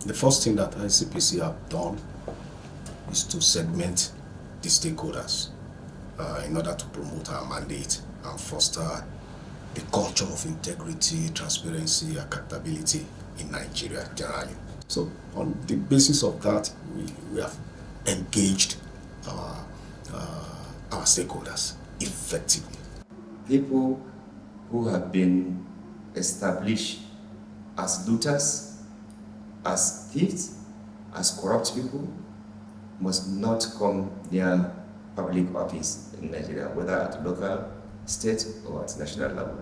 The first thing that ICPC have done is to segment the stakeholders in order to promote our mandate and foster the culture of integrity, transparency, accountability in Nigeria generally. So on the basis of that, we have engaged our stakeholders effectively. People who have been established as looters, as thieves, as corrupt people must not come near public office in Nigeria, whether at local, state, or at national level.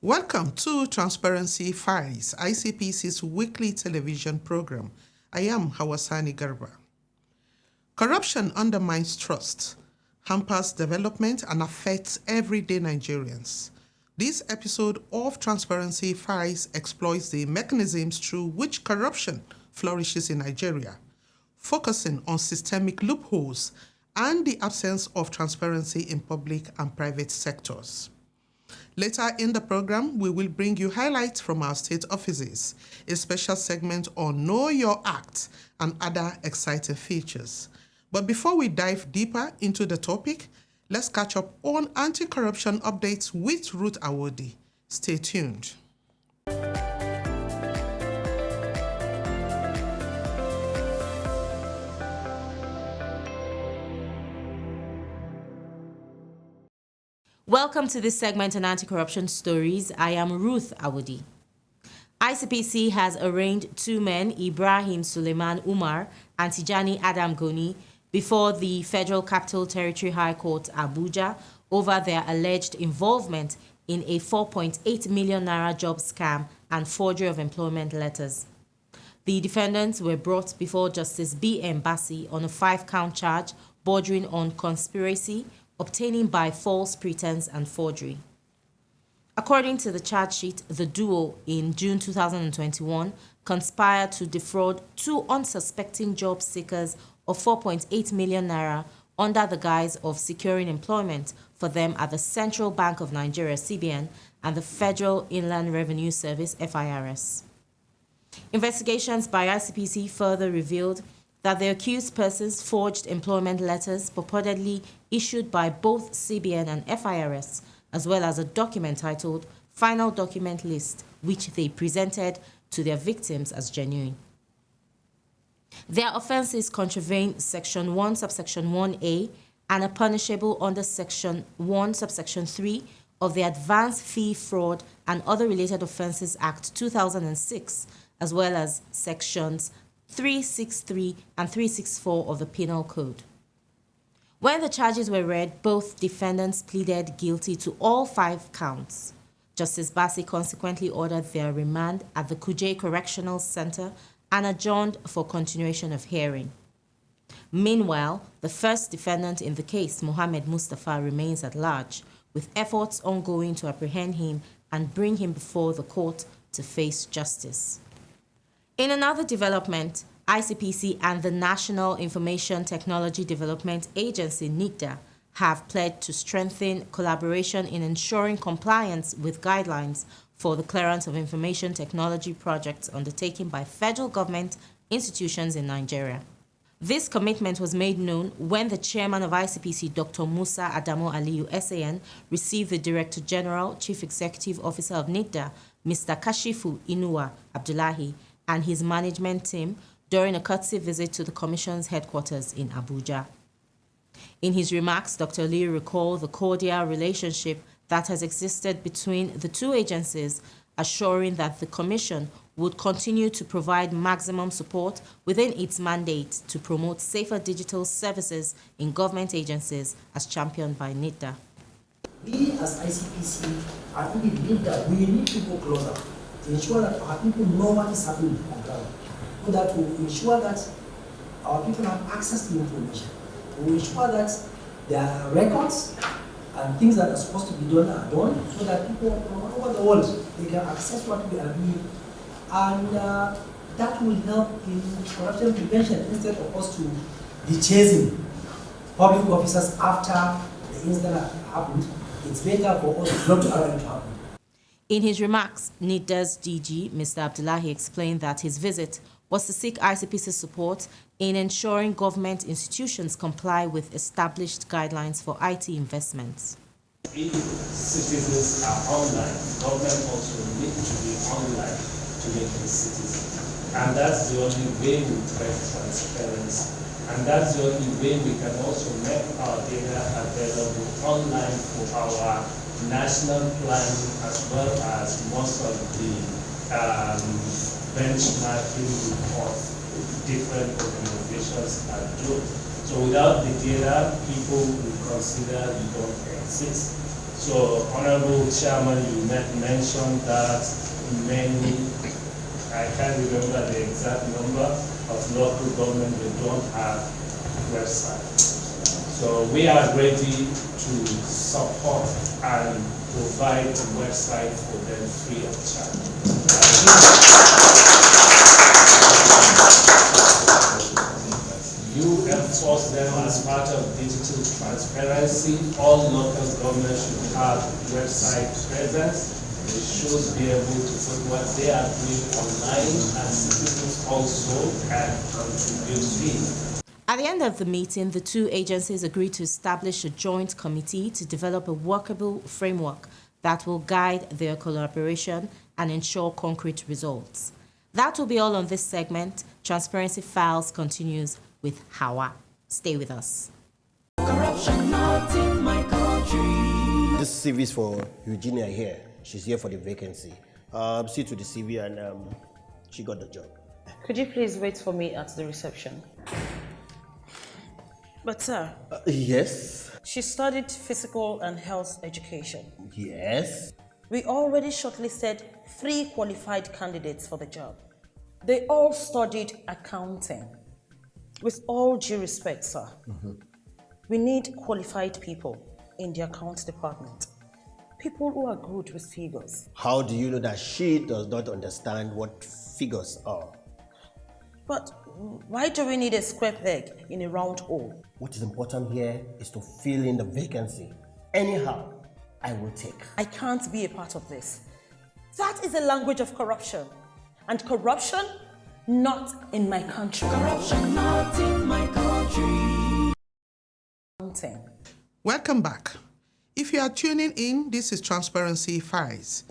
Welcome to Transparency Files, ICPC's weekly television program. I am Hawasani Garba. Corruption undermines trust, hampers development, and affects everyday Nigerians. This episode of Transparency Files exploits the mechanisms through which corruption flourishes in Nigeria, focusing on systemic loopholes and the absence of transparency in public and private sectors. Later in the program, we will bring you highlights from our state offices, a special segment on Know Your Act and other exciting features. But before we dive deeper into the topic, let's catch up on anti-corruption updates with Ruth Awodi. Stay tuned. Welcome to this segment on anti-corruption stories. I am Ruth Awodi. ICPC has arraigned two men, Ibrahim Suleiman Umar and Tijani Adam Goni, before the Federal Capital Territory High Court, Abuja, over their alleged involvement in a 4.8 million naira job scam and forgery of employment letters. The defendants were brought before Justice B.M. Bassi on a 5-count charge bordering on conspiracy, obtaining by false pretense and forgery. According to the charge sheet, the duo in June 2021 conspired to defraud two unsuspecting job seekers of 4.8 million naira under the guise of securing employment for them at the Central Bank of Nigeria, CBN, and the Federal Inland Revenue Service, FIRS. Investigations by ICPC further revealed that the accused persons forged employment letters purportedly issued by both CBN and FIRS, as well as a document titled Final Document List, which they presented to their victims as genuine. Their offences contravene Section 1, subsection 1A, and are punishable under Section 1, subsection 3 of the Advance Fee Fraud and Other Related Offences Act 2006, as well as Sections 363 and 364 of the Penal Code. When the charges were read, both defendants pleaded guilty to all 5 counts. Justice Bassi consequently ordered their remand at the Kuje Correctional Center and adjourned for continuation of hearing. Meanwhile, the first defendant in the case, Mohammed Mustafa, remains at large, with efforts ongoing to apprehend him and bring him before the court to face justice. In another development, ICPC and the National Information Technology Development Agency, NITDA, have pledged to strengthen collaboration in ensuring compliance with guidelines for the clearance of information technology projects undertaken by federal government institutions in Nigeria. This commitment was made known when the chairman of ICPC, Dr. Musa Adamu Aliyu, SAN, received the Director General, Chief Executive Officer of NITDA, Mr. Kashifu Inuwa Abdullahi, and his management team during a courtesy visit to the Commission's headquarters in Abuja. In his remarks, Dr. Lee recalled the cordial relationship that has existed between the two agencies, assuring that the Commission would continue to provide maximum support within its mandate to promote safer digital services in government agencies as championed by NITDA. We as ICPC, I really believe that we need to go closer to ensure that our people know what is happening on the ground, so that we ensure that our people have access to information. We ensure that there are records and things that are supposed to be done are done, so that people from all over the world, they can access what we are doing. And that will help in corruption prevention instead of us to be chasing public officers after the incident happened. It's better for us not to allow it to happen. In his remarks, NITDA's DG, Mr. Abdullahi, explained that his visit was to seek ICPC's support in ensuring government institutions comply with established guidelines for IT investments. If citizens are online, government also need to be online to make the citizens. And that's the only way we create transparency. And that's the only way we can also make our data available online for our national planning as well as most of the benchmarking reports different organizations are doing. So without the data, people will consider you don't exist. So Honorable Chairman, you mentioned that many, I can't remember the exact number of local government that don't have websites. So we are ready to support and provide a website for them free of charge. You enforce them as part of digital transparency. All local governments should have website presence. They should be able to put what they are doing online, and citizens also can contribute to it. At the end of the meeting, the two agencies agreed to establish a joint committee to develop a workable framework that will guide their collaboration and ensure concrete results. That will be all on this segment. Transparency Files continues with Hawa. Stay with us. Corruption not in my country. This CV is for Eugenia here. She's here for the vacancy. See to the CV and she got the job. Could you please wait for me at the reception? But sir, Yes. she studied physical and health education. Yes. We already shortlisted 3 qualified candidates for the job. They all studied accounting. With all due respect, sir, we need qualified people in the accounts department. People who are good with figures. How do you know that she does not understand what figures are? But why do we need a square peg in a round hole? What is important here is to fill in the vacancy. Anyhow, I will take. I can't be a part of this. That is a language of corruption. And corruption, not in my country. Corruption not in my country. Welcome back. If you are tuning in, this is Transparency Files.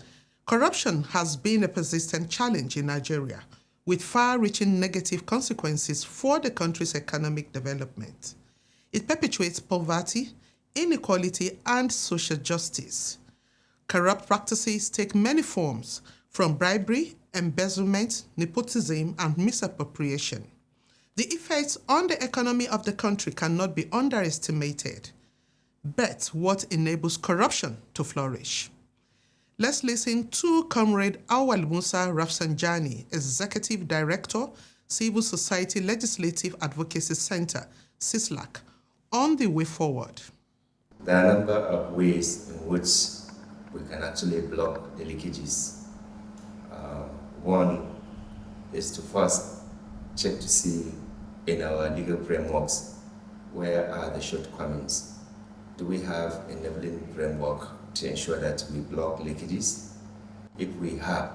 Corruption has been a persistent challenge in Nigeria, with far-reaching negative consequences for the country's economic development. It perpetuates poverty, inequality, and social justice. Corrupt practices take many forms, from bribery, embezzlement, nepotism, and misappropriation. The effects on the economy of the country cannot be underestimated. But what enables corruption to flourish? Let's listen to Comrade Awal Musa Rafsanjani, Executive Director, Civil Society Legislative Advocacy Center, CISLAC, on the way forward. There are a number of ways in which we can actually block the leakages. One is to first check to see in our legal frameworks where are the shortcomings. Do we have enabling framework to ensure that we block leakages? If we have,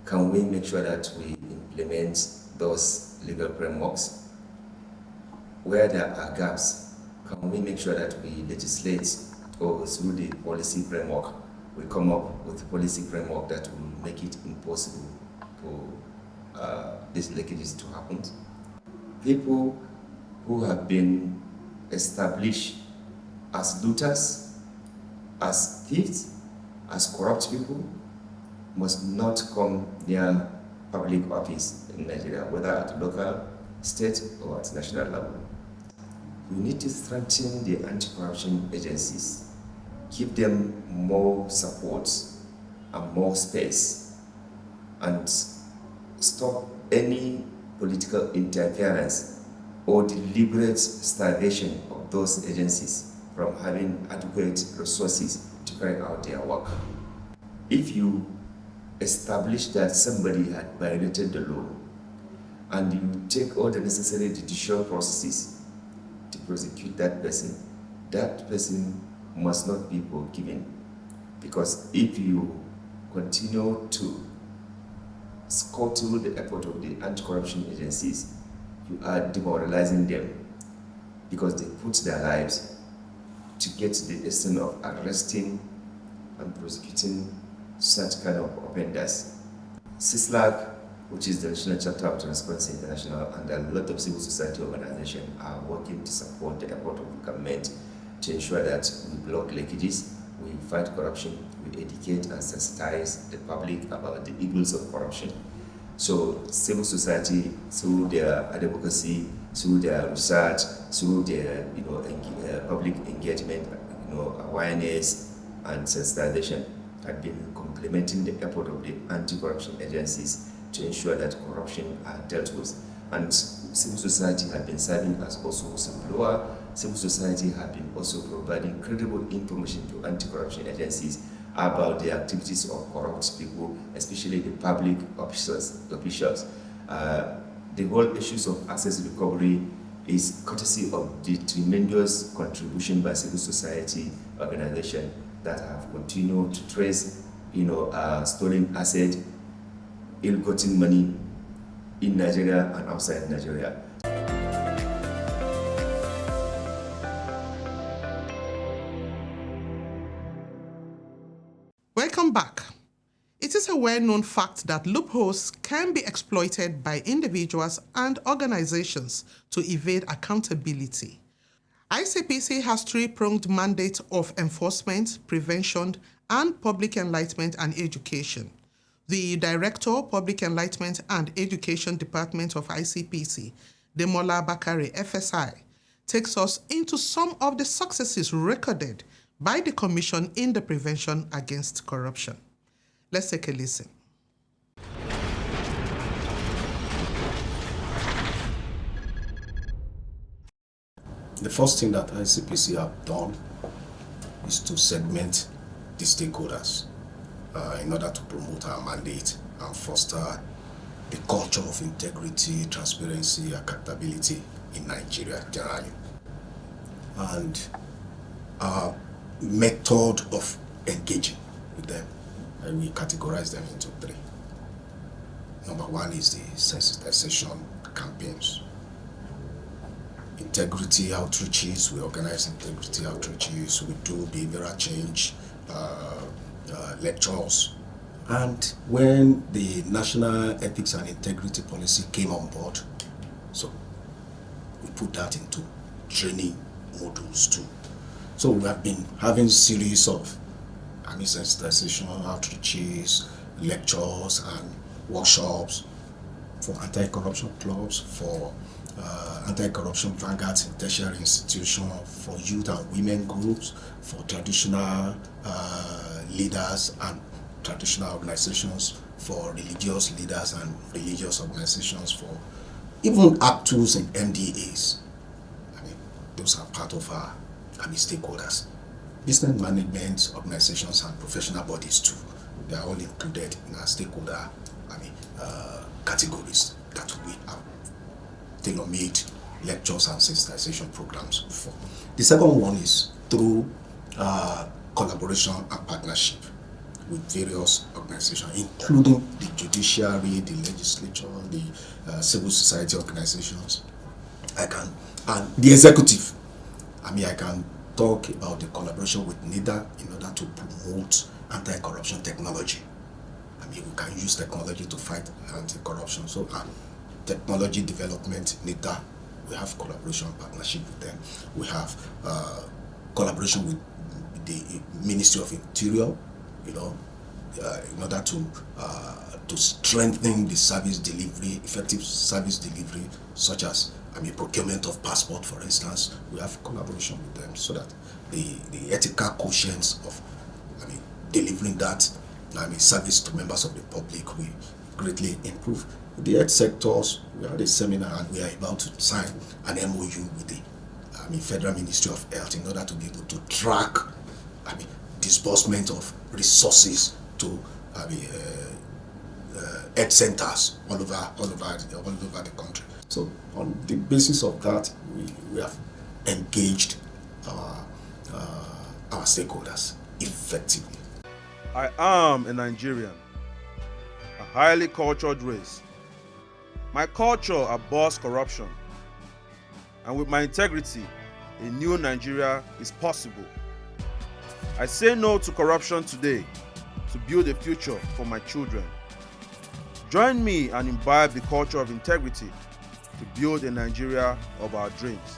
can we make sure that we implement those legal frameworks? Where there are gaps, can we make sure that we legislate or through the policy framework, we come up with a policy framework that will make it impossible for these leakages to happen? People who have been established as looters, as thieves, as corrupt people, must not come near public office in Nigeria, whether at local, state, or at national level. We need to strengthen the anti-corruption agencies, give them more support and more space, and stop any political interference or deliberate starvation of those agencies from having adequate resources to carry out their work. If you establish that somebody had violated the law and you take all the necessary judicial processes to prosecute that person must not be forgiven. Because if you continue to scuttle the effort of the anti-corruption agencies. You are demoralizing them because they put their lives to get to the extent of arresting and prosecuting such kind of offenders. CISLAC, which is the National Chapter of Transparency International, and a lot of civil society organizations are working to support the effort of the government to ensure that we block leakages, we fight corruption, we educate and sensitize the public about the evils of corruption. So civil society, through their advocacy, through their research, through their public engagement, awareness and sensitization, have been complementing the effort of the anti-corruption agencies to ensure that corruption are dealt with. And civil society have been serving as also whistleblower. Civil society have been also providing credible information to anti-corruption agencies about the activities of corrupt people, especially the public officials. The whole issues of access recovery is courtesy of the tremendous contribution by civil society organizations that have continued to trace, stolen asset, ill-gotten money in Nigeria and outside Nigeria. Welcome back. It is a well-known fact that loopholes can be exploited by individuals and organizations to evade accountability. ICPC has three-pronged mandate of enforcement, prevention, and public enlightenment and education. The Director, Public Enlightenment and Education Department of ICPC, Demola Bakare, FSI, takes us into some of the successes recorded by the Commission in the prevention against corruption. Let's take a listen. The first thing that ICPC have done is to segment the stakeholders in order to promote our mandate and foster the culture of integrity, transparency, accountability in Nigeria generally. And our method of engaging with them, and we categorize them into three. Number one is the sensitization campaigns. Integrity outreaches, we organize integrity outreaches, we do behavioral change lectures. And when the National Ethics and Integrity Policy came on board, so we put that into training modules too. So we have been having series of sensitization outreaches, lectures and workshops for anti-corruption clubs, for anti-corruption vanguards in tertiary institutions, for youth and women groups, for traditional leaders and traditional organizations, for religious leaders and religious organizations, for even actors and MDAs. Those are part of our stakeholders. Business management organizations and professional bodies too. They are all included in our stakeholder categories that we have tailor-made lectures and sensitization programs for. The second one is through collaboration and partnership with various organizations, including the judiciary, the legislature, the civil society organizations. And the executive. I can talk about the collaboration with NIDA in order to promote anti-corruption technology. We can use technology to fight anti-corruption. So, technology development, NIDA, we have collaboration partnership with them. We have collaboration with the Ministry of Interior, in order to strengthen the service delivery, effective service delivery, such as procurement of passport, for instance. We have collaboration with them so that the ethical quotients of delivering that service to members of the public will greatly improve. The health sectors, we had a seminar and we are about to sign an MOU with the Federal Ministry of Health in order to be able to track disbursement of resources to health centers all over the country. So on the basis of that, we have engaged our stakeholders effectively. I am a Nigerian. highly cultured race. My culture abhors corruption, and with my integrity, a new Nigeria is possible. I say no to corruption today to build a future for my children. Join me and imbibe the culture of integrity to build a Nigeria of our dreams.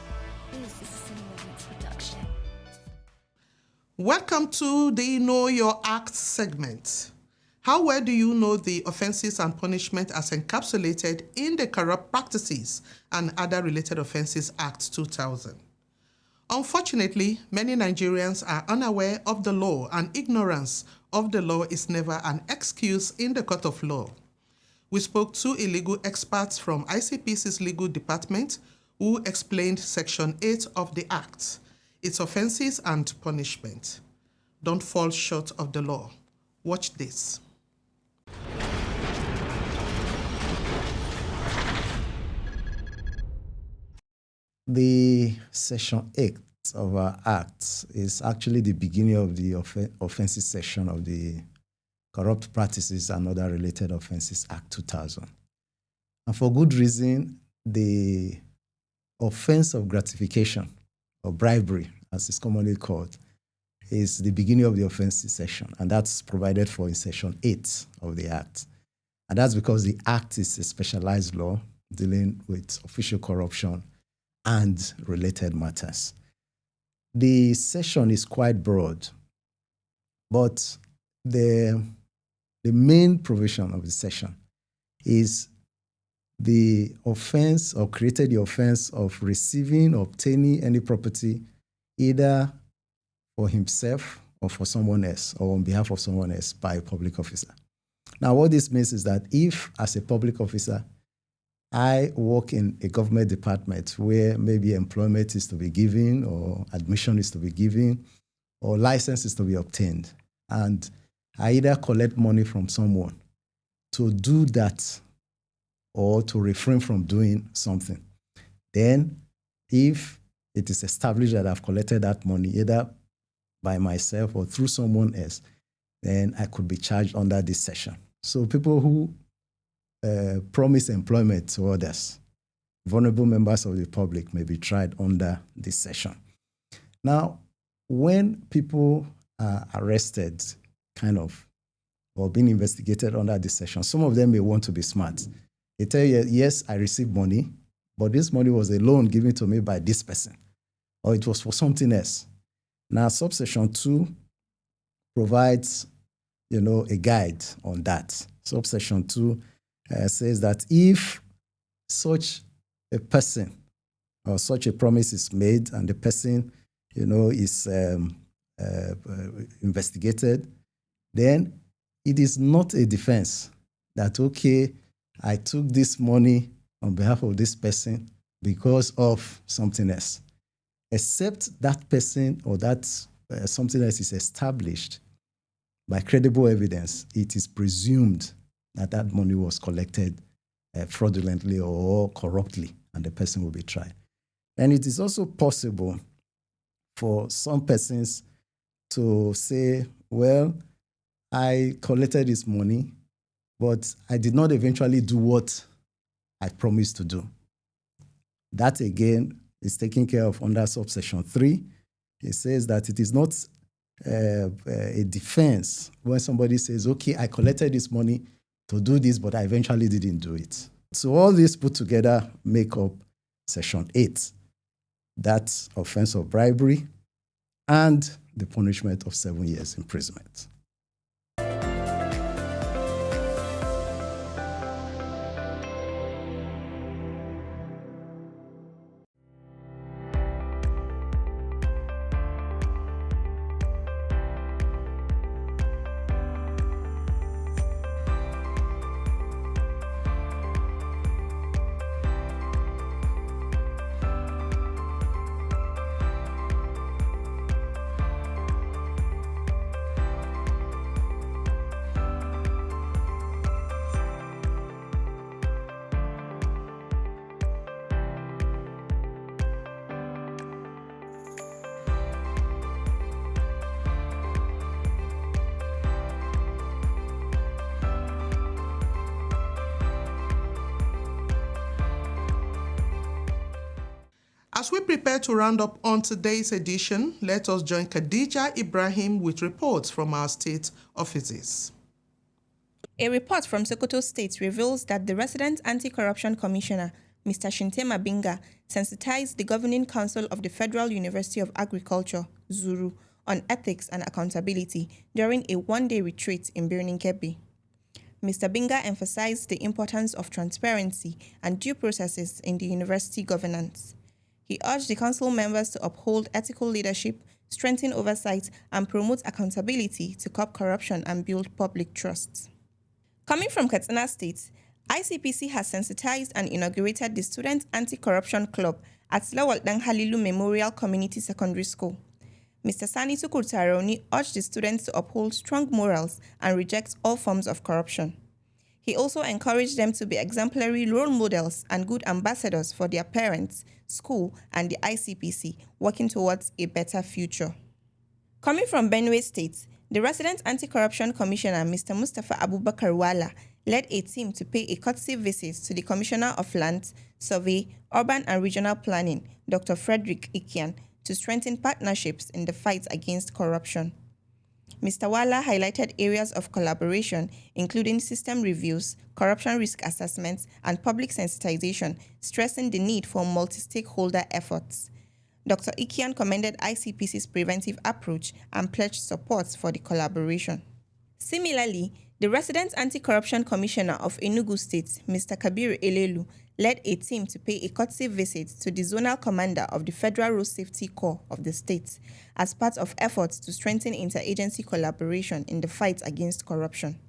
Welcome to the Know Your Act segment. How well do you know the offenses and punishment as encapsulated in the Corrupt Practices and Other Related Offenses Act 2000? Unfortunately, many Nigerians are unaware of the law, and ignorance of the law is never an excuse in the court of law. We spoke to a legal experts from ICPC's legal department who explained Section 8 of the Act, its offenses and punishment. Don't fall short of the law. Watch this. The Section 8 of our Act is actually the beginning of the offenses section of the Corrupt Practices and Other Related Offenses Act 2000. And for good reason, the offense of gratification or bribery, as it's commonly called, is the beginning of the offenses section, and that's provided for in Section 8 of the Act. And that's because the Act is a specialized law dealing with official corruption and related matters. The section is quite broad, but the main provision of the section is the offense or created the offense of receiving or obtaining any property either for himself or for someone else or on behalf of someone else by a public officer. Now, what this means is that if, as a public officer, I work in a government department where maybe employment is to be given or admission is to be given or license is to be obtained, and I either collect money from someone to do that or to refrain from doing something, then if it is established that I've collected that money either by myself or through someone else, then I could be charged under this section. So people who promise employment to others, vulnerable members of the public, may be tried under this section. Now, when people are arrested, or being investigated under this section, some of them may want to be smart. They tell you, yes, I received money, but this money was a loan given to me by this person, or it was for something else. Now, subsection 2 provides, a guide on that. Subsection 2 says that if such a person or such a promise is made and the person, is investigated, then it is not a defense that, okay, I took this money on behalf of this person because of something else. Except that person or that something else is established by credible evidence, it is presumed that that money was collected fraudulently or corruptly, and the person will be tried. And it is also possible for some persons to say, well, I collected this money, but I did not eventually do what I promised to do. That, again, is taken care of under subsection 3. It says that it is not a defense when somebody says, okay, I collected this money to do this, but I eventually didn't do it. So all this put together make up Section 8. That's offense of bribery and the punishment of 7 years imprisonment. As we prepare to round up on today's edition, let us join Khadija Ibrahim with reports from our state offices. A report from Sokoto State reveals that the Resident Anti-Corruption Commissioner, Mr. Shintema Binga, sensitized the Governing Council of the Federal University of Agriculture, Zuru, on ethics and accountability during a one-day retreat in Birnin Kebbi. Mr. Binga emphasized the importance of transparency and due processes in the university governance. He urged the council members to uphold ethical leadership, strengthen oversight, and promote accountability to curb corruption and build public trust. Coming from Katsina State, ICPC has sensitized and inaugurated the Student Anti-Corruption Club at Lawal Dan Halilu Memorial Community Secondary School. Mr. Sani Tukur Taroni urged the students to uphold strong morals and reject all forms of corruption. He also encouraged them to be exemplary role models and good ambassadors for their parents, school, and the ICPC, working towards a better future. Coming from Benue State, the Resident Anti-Corruption Commissioner, Mr. Mustafa Abubakar Wala, led a team to pay a courtesy visit to the Commissioner of Lands, Survey, Urban and Regional Planning, Dr. Frederick Ikian, to strengthen partnerships in the fight against corruption. Mr. Wala highlighted areas of collaboration, including system reviews, corruption risk assessments, and public sensitization, stressing the need for multi-stakeholder efforts. Dr. Ikian commended ICPC's preventive approach and pledged support for the collaboration. Similarly, the Resident Anti-Corruption Commissioner of Enugu State, Mr. Kabir Elelu, led a team to pay a courtesy visit to the Zonal Commander of the Federal Road Safety Corps of the state as part of efforts to strengthen interagency collaboration in the fight against corruption.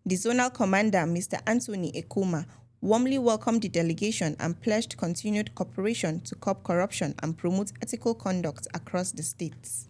The Zonal Commander, Mr. Anthony Ekuma, warmly welcomed the delegation and pledged continued cooperation to curb corruption and promote ethical conduct across the states.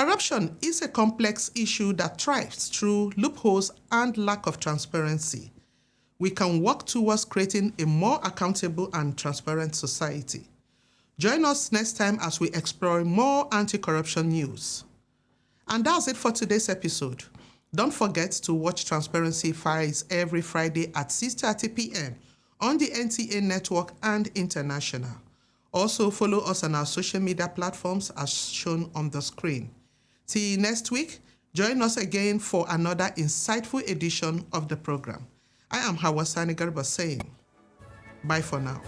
Corruption is a complex issue that thrives through loopholes and lack of transparency. We can work towards creating a more accountable and transparent society. Join us next time as we explore more anti-corruption news. And that's it for today's episode. Don't forget to watch Transparency Files every Friday at 6:30 p.m. on the NTA network and international. Also follow us on our social media platforms as shown on the screen. See you next week. Join us again for another insightful edition of the program. I am Hawasani Garba saying bye for now.